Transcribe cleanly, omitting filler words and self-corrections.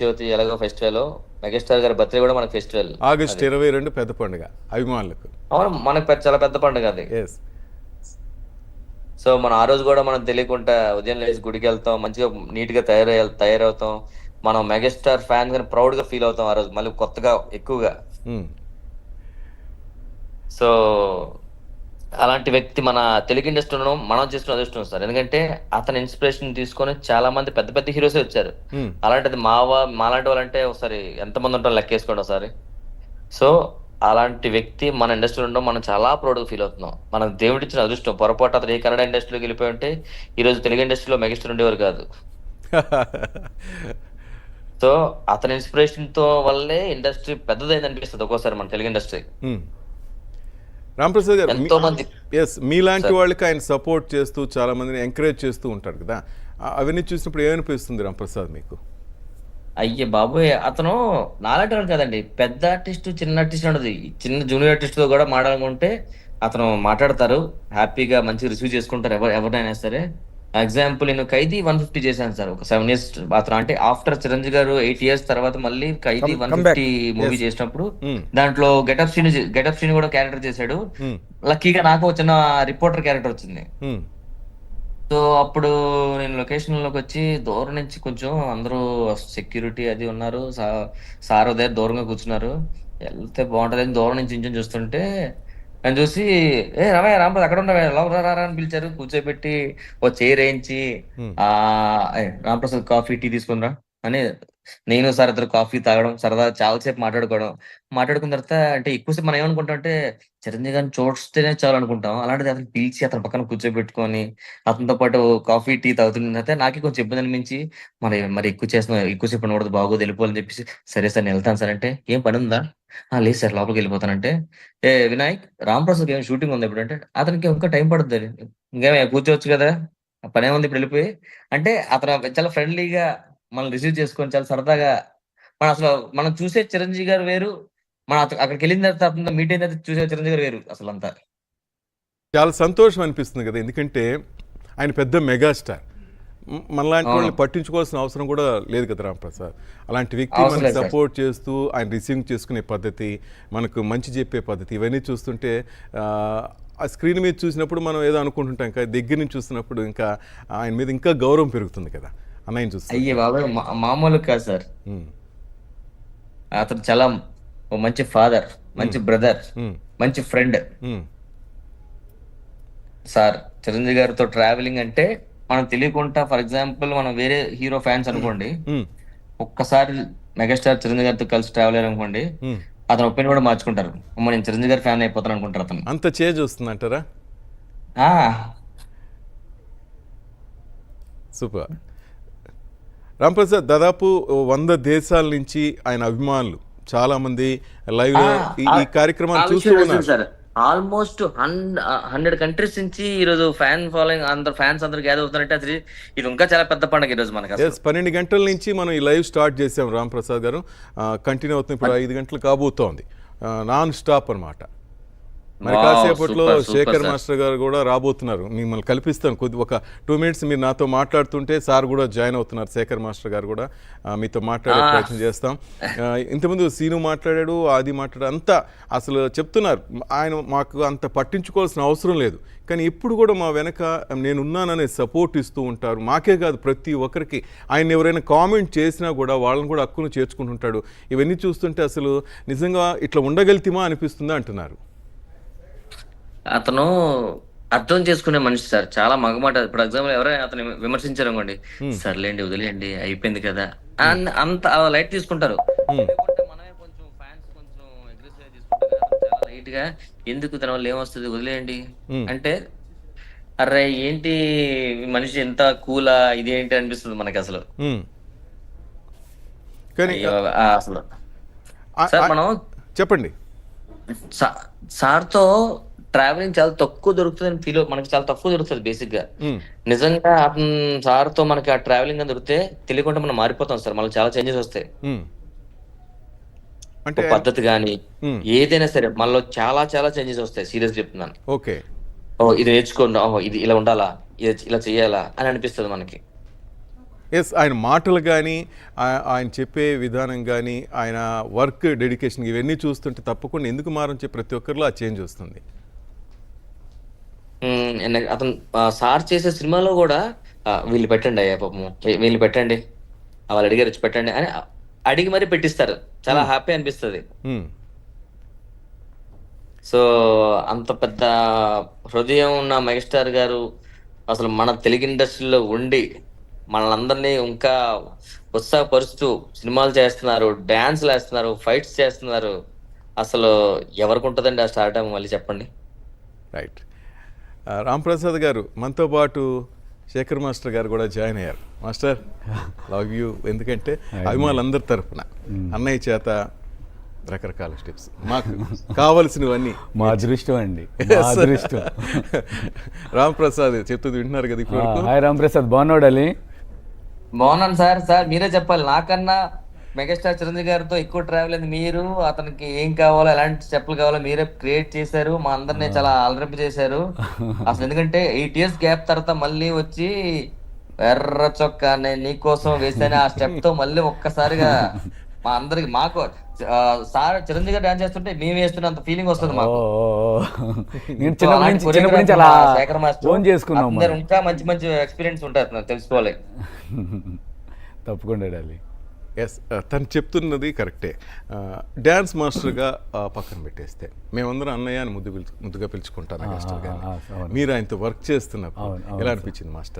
జ్యోతి ఎలాగో festival, megastar గారి birthday కూడా మనకి ఫెస్టివల్. ఆగస్ట్ అది 22 పెద్ద పండుగ అభిమానులకు. అవును, మనకు చాలా పెద్ద పండుగ అది. ఎస్. సో మనం ఆ రోజు కూడా మనం తెలియకుండా ఉదయం లేచి గుడికి వెళ్తాం, మంచిగా నీట్ గా తయారవుతాం. మనం మెగాస్టార్ ఫ్యాన్ గా ప్రౌడ్ గా ఫీల్ అవుతాం ఆ రోజు, మళ్ళీ కొత్తగా ఎక్కువగా. సో అలాంటి వ్యక్తి మన తెలుగు ఇండస్ట్రీ ఉండడం మనం చేస్తున్న అదృష్టం సార్. ఎందుకంటే అతని ఇన్స్పిరేషన్ తీసుకొని చాలా మంది పెద్ద పెద్ద హీరోస్ వచ్చారు. అలాంటిది మాలాంటి వాళ్ళంటే ఒకసారి ఎంతమంది ఉంటారో లెక్కేసుకోండి ఒకసారి. సో అలాంటి వ్యక్తి మన ఇండస్ట్రీలో ఉండడం మనం చాలా ప్రౌడ్ గా ఫీల్ అవుతున్నాం. మనకు దేవుడిచ్చిన అదృష్టం. పొరపాటు అతను ఈ కన్నడ ఇండస్ట్రీలోకి వెళ్ళిపోయి ఉంటే ఈ రోజు తెలుగు ఇండస్ట్రీలో మెగాస్టార్ ఉండేవారు కాదు. సో అతని ఇన్స్పిరేషన్ తో వల్లే ఇండస్ట్రీ పెద్దదైంది అనిపిస్తుంది ఒక్కోసారి మన తెలుగు ఇండస్ట్రీ. రాంప్రసాద్ గారు, ఎంతో మంది ఎస్, మీలాంటి వాళ్ళకి ఆయన సపోర్ట్ చేస్తూ చాలా మందిని ఎంకరేజ్ చేస్తూ ఉంటారు కదా, అవన్నీ చూసినప్పుడు ఏమనిపిస్తుంది రాంప్రసాద్ మీకు? అయ్యే బాబోయ్, అతను నాలాంటి వాడు కదండి. పెద్ద ఆర్టిస్ట్ చిన్న ఆర్టిస్ట్ ఉండదు. చిన్న జూనియర్ ఆర్టిస్ట్ తో కూడా మాట్లాడుకుంటే అతను మాట్లాడతారు, హ్యాపీగా మంచిగా రిసీవ్ చేసుకుంటారు ఎవరినైనా సరే. ఎగ్జాంపుల్ నేను ఖైదీ 150 చేశాను సార్, ఒక 7 years. అతను అంటే ఆఫ్టర్ చిరంజీవి గారు 8 years తర్వాత మళ్ళీ ఖైదీ 150 మూవీ చేసినప్పుడు దాంట్లో గెటప్ సీన్ కూడా క్యారెక్టర్ చేశాడు. లక్కీగా నాకు ఒక చిన్న రిపోర్టర్ క్యారెక్టర్ వచ్చింది. సో అప్పుడు నేను లొకేషన్ లోకి వచ్చి దూరం నుంచి కొంచెం అందరూ సెక్యూరిటీ అది ఉన్నారు, సార్ దగ్గర దూరంగా కూర్చున్నారు. వెళ్తే బాగుంటది దూరం నుంచి ఇంచం చూస్తుంటే నేను చూసి, ఏ రమయ్య రాంపద అక్కడ ఉండవే, రారా అని పిలిచారు. కూర్చోబెట్టి ఓ చైర్ వేయించి, ఆ రాంప్రసాద్ కాఫీ టీ తీసుకుందిరా అని నేను సార్ ఇద్దరు కాఫీ తాగడం, సరదా చాలాసేపు మాట్లాడుకున్న తర్వాత అంటే ఎక్కువసేపు మనం ఏమనుకుంటాం అంటే చిరంజీవి గారిని చూస్తేనే చాలు అనుకుంటాం. అలాంటిది అతను పిలిచి అతని పక్కన కూర్చోబెట్టుకొని అతనితో పాటు కాఫీ టీ తాగుతున్న నాకే కొంచెం ఇబ్బంది అనిపించి, మరి ఎక్కువసేపు ఉండకూడదు, బాగోదు, వెళ్ళిపోవాలని చెప్పేసి, సరే సార్ నేను వెళ్తాను సార్ అంటే, ఏం పని ఉందా? లేదు సార్ లోపలికి వెళ్ళిపోతానంటే, ఏ వినాయక్, రామ్ ప్రసాద్ ఏం షూటింగ్ ఉంది ఇప్పుడు అంటే, అతనికి ఇంకా టైం పడుతుంది, ఇంకేమే కూర్చోవచ్చు కదా, పని ఏముంది ఇప్పుడు వెళ్ళిపోయి అంటే. అతను చాలా ఫ్రెండ్లీగా మనం రిసీవ్ చేసుకొని చాలా సరదాగా, మనం చూసే చిరంజీవి గారు వేరు, మనం అక్కడికి వెళ్ళిన తర్వాత అతనితో మీట్ అయిన తర్వాత చూసే చిరంజీవి గారు వేరు అసలు అంతా. చాలా సంతోషం అనిపిస్తుంది కదా, ఎందుకంటే ఆయన పెద్ద మెగాస్టార్. మనలాంటి వాళ్ళని పట్టించుకోవాల్సిన అవసరం కూడా లేదు కదా రాంప్రసాద్. అలాంటి వ్యక్తి మనకి సపోర్ట్ చేస్తూ ఆయన రిసీవ్ చేసుకునే పద్ధతి, మనకు మంచి చెప్పే పద్ధతి, ఇవన్నీ చూస్తుంటే ఆ స్క్రీన్ మీద చూసినప్పుడు మనం ఏదో అనుకుంటుంటాం, ఇంకా దగ్గర నుంచి చూస్తున్నప్పుడు ఇంకా ఆయన మీద ఇంకా గౌరవం పెరుగుతుంది కదా అన్నయ్య చూస్తే. అయ్యే బాబాయ్, మామూలు కాదు సార్. అతను చాలా మంచి ఫాదర్, మంచి బ్రదర్, మంచి ఫ్రెండ్. సార్ చిరంజీవి గారితో ట్రావెలింగ్ అంటే మనం తెలియకుండా, ఫర్ ఎగ్జాంపుల్ మనం వేరే హీరో ఫ్యాన్స్ అనుకోండి, ఒక్కసారి మెగాస్టార్ చిరంజీవి గారితో కలిసి ట్రావెల్ అయ్యారు అనుకోండి, అతను ఒపీనియన్ కూడా మార్చుకుంటారు. అమ్మ నేను చిరంజీవి గారి ఫ్యాన్ అయిపోతాను అనుకుంటారు. అతను అంత చేంజ్ వస్తుంది అంటారా? సూపర్. రాంప్రసాద్, దాదాపు 100 దేశాల నుంచి ఆయన అభిమానులు చాలా మంది లైవ్ లో ఈ కార్యక్రమాన్ని చూస్తూ ఉన్నారు సార్. ఆల్మోస్ట్ 100 కంట్రీస్ నుంచి ఈ రోజు ఫ్యాన్ ఫాలోయింగ్, అందరు ఫ్యాన్స్ అందరు గ్యాదర్ అవుతారంటే అది ఇది ఇంకా చాలా పెద్ద పండుగ ఈ రోజు మనకి. 12 గంటల నుంచి మనం ఈ లైవ్ స్టార్ట్ చేసాం రాంప్రసాద్ గారు, కంటిన్యూ అవుతుంది. ఇప్పుడు 5 గంటలు కాబోతోంది, నాన్ స్టాప్ అనమాట. మరి కాసేపట్లో శేఖర్ మాస్టర్ గారు కూడా రాబోతున్నారు, మిమ్మల్ని కల్పిస్తాను ఒక 2 minutes మీరు నాతో మాట్లాడుతుంటే సార్ కూడా జాయిన్ అవుతున్నారు. శేఖర్ మాస్టర్ గారు కూడా మీతో మాట్లాడే ప్రయత్నం చేస్తాం. ఇంతకుముందు సీను మాట్లాడాడు, ఆది మాట్లాడాడు, అంతా అసలు చెప్తున్నారు ఆయన మాకు అంత పట్టించుకోవాల్సిన అవసరం లేదు, కానీ ఇప్పుడు కూడా మా వెనక నేనున్నాననే సపోర్ట్ ఇస్తూ ఉంటారు. మాకే కాదు ప్రతి ఒక్కరికి, ఆయన ఎవరైనా కామెంట్ చేసినా కూడా వాళ్ళని కూడా హక్కును చేర్చుకుంటుంటాడు. ఇవన్నీ చూస్తుంటే అసలు నిజంగా ఇట్లా ఉండగలిగితేమా అనిపిస్తుందా అంటున్నారు. అతను అర్థం చేసుకునే మనిషి సార్, చాలా మగమాట. ఇప్పుడు ఎగ్జాంపుల్ ఎవరైనా అతను విమర్శించారు అనుకోండి, సర్లేండి వదిలేయండి అయిపోయింది కదా అంత లైట్ తీసుకుంటారు. మనమే కొంచెం ఫ్యాన్స్ కొంచెం అగ్రెసివ్ గా తీసుకుంటారు, చాలా లైట్ గా, ఎందుకు తన వల్ల ఏమొస్తుంది వదిలేయండి అంటే, అరే ఏంటి మనిషి ఎంత కూలా ఇదేంటి అనిపిస్తుంది మనకి అసలు. అసలు సార్ మనం చెప్పండి, సార్తో ట్రావెలింగ్ చాలా తక్కువ దొరుకుతుంది ఫీల్, మనకి చాలా తక్కువ దొరుకుతుంది బేసిక్ గా. నిజంగా సార్ తో మనకి ఆ ట్రావెలింగ్ దొరికితే తెలియకుండా మనం మారిపోతాం సార్, మనకి చాలా చేంజెస్ వస్తాయి. అంటే పద్ధతి కానీ ఏదైనా సరే మనలో చాలా చాలా చేంజెస్ వస్తాయి, సీరియస్ చెప్తున్నాను. ఓకే, ఇది నేర్చుకోండి, ఇది ఇలా ఉండాలా, ఇలా చెయ్యాలా అని అనిపిస్తుంది మనకి. ఎస్, ఆయన మాటలు కానీ ఆయన చెప్పే విధానం కానీ ఆయన వర్క్ డెడికేషన్ ఇవన్నీ చూస్తుంటే తప్పకుండా ఎందుకు మారని చెప్పి ప్రతి ఒక్కరిలో ఆ చేంజ్ వస్తుంది. అతను సార్ చేసే సినిమాలో కూడా వీళ్ళు పెట్టండి అయ్యా పాపము, వీళ్ళు పెట్టండి, వాళ్ళు అడిగారు వచ్చి పెట్టండి అని అడిగి మరీ పెట్టిస్తారు. చాలా హ్యాపీ అనిపిస్తుంది. Hmm. సో అంత పెద్ద హృదయం ఉన్న మెగాస్టార్ గారు అసలు మన తెలుగు ఇండస్ట్రీలో ఉండి మనల్ని ఇంకా ఉత్సాహపరుస్తూ సినిమాలు చేస్తున్నారు, డాన్స్లు వేస్తున్నారు, ఫైట్స్ చేస్తున్నారు. అసలు ఎవరికి ఉంటుందండి ఆ స్టార్టమ్, మళ్ళీ చెప్పండి. రైట్. రామ్ ప్రసాద్ గారు మనతో పాటు శేఖర్ మాస్టర్ గారు కూడా జాయిన్ అయ్యారు. Master, love you. ఎందుకంటే అభిమానులందరి తరఫున అన్నయ్య చేత రకరకాల స్టెప్స్ మాకు కావలసినవన్నీ మా అదృష్టం అండి, మా అదృష్టం. రామ్ ప్రసాద్ చెప్తుంది వింటున్నారు కదా ఇప్పుడు. హాయ్ రామ్ ప్రసాద్, బాగున్నాడు? బాగున్నాను సార్. సార్ మీరే చెప్పాలి, నాకన్నా మెగాస్టార్ చిరంజీవి గారితో ఎక్కువ ట్రావెల్ అయింది మీరు. అతనికి ఏం కావాలో, ఎలాంటి స్టెప్లు కావాలో మీరే క్రియేట్ చేశారు. మా అందరినీ చాలా అలరింప చేశారు అసలు. ఎందుకంటే 8 years గ్యాప్ తర్వాత మళ్ళీ వచ్చి ఎర్ర చొక్కా నేను నీకోసం వేసాను ఆ స్టెప్ తో మళ్ళీ ఒక్కసారిగా మా అందరికి, మాకు సార్ చిరంజీవి గారు డాన్స్ చేస్తుంటే మేము వేస్తున్నంత ఫీలింగ్ వస్తుంది మాకు. నేను చిన్నప్పటి నుంచి అలా ఫోన్ చేసుకున్నాం. అందరు ఇంకా మంచి మంచి ఎక్స్పీరియన్స్ ఉంటారు, నాకు తెలుసుకోవాలి. తప్పకుండా డాలి. ఎస్, తను చెప్తున్నది కరెక్టే. డ్యాన్స్ మాస్టర్గా పక్కన పెట్టేస్తే మేమందరం అన్నయ్య అని ముద్దుగా పిలుచుకుంటాను. మీరు ఆయనతో వర్క్ చేస్తున్నప్పుడు ఎలా అనిపించింది మాస్టర్?